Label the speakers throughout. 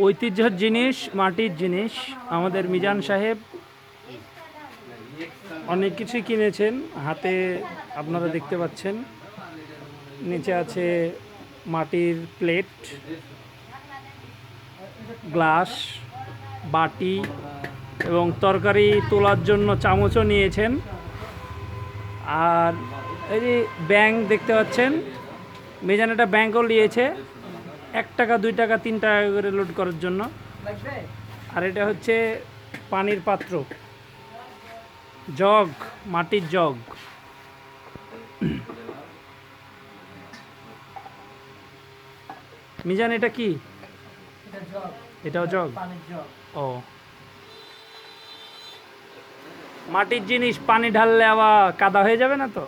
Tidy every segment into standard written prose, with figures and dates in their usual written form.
Speaker 1: ঐতিহ্যের জিনিস, মাটির জিনিস। আমাদের মিজান সাহেব অনেক কিছুই কিনেছেন, হাতে আপনারা দেখতে পাচ্ছেন। নিচে আছে মাটির প্লেট, গ্লাস, বাটি এবং তরকারি তোলার জন্য চামচও নিয়েছেন। আর এই যে ব্যাংক দেখতে পাচ্ছেন, মিজান একটা ব্যাংকও নিয়েছে, 1 টাকা 2 টাকা 3 টাকা করে লোড করার জন্য। আর এটা হচ্ছে পানির পাত্র, জগ, মাটির জগ। মিজান এটা কি? এটাও জগ। ও, মাটির জিনিস পানি ঢাললে আবার কাদা হয়ে যাবে না তো?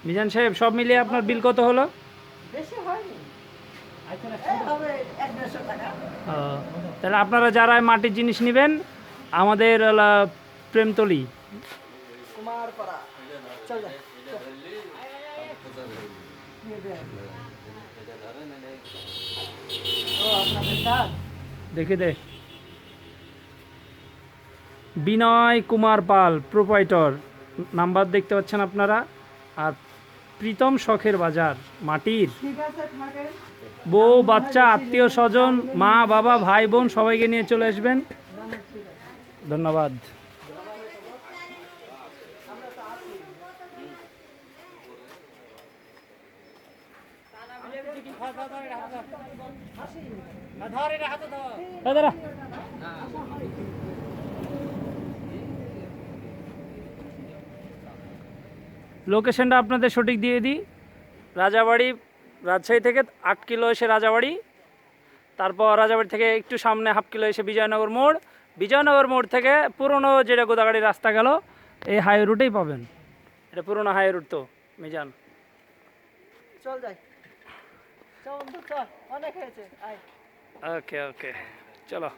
Speaker 1: মিজান সাহেব, সব মিলিয়ে আপনার বিল কত হলো? তাহলে আপনারা যারা মাটির জিনিস নেবেন, আমাদের প্রেমতলি দেখে দে। বিনয় কুমার পাল, প্রোপাইটর, নাম্বার দেখতে পাচ্ছেন আপনারা। আর প্রীতম শখের বাজার, মাটির। বউ বাচ্চা আত্মীয় স্বজন, মা বাবা ভাই বোন সবাইকে নিয়ে চলে আসবেন। ধন্যবাদ। লোকেশনটা আপনাদের সঠিক দিয়ে দিই। রাজাবাড়ি, রাজশাহী থেকে 8 কিলো এসে রাজাবাড়ি, তারপর রাজাবাড়ি থেকে একটু সামনে হাফ কিলো এসে বিজয়নগর মোড়, বিজয়নগর মোড় থেকে পুরনো যেটা গোদাগাড়ি রাস্তা গেল, এই হাইওয়ে রুটেই পাবেন। এটা পুরনো হাইওয়ে রুট তো মিজান।
Speaker 2: চল যাই, চল অনেক হয়েছে।
Speaker 1: ওকে ওকে, চলো।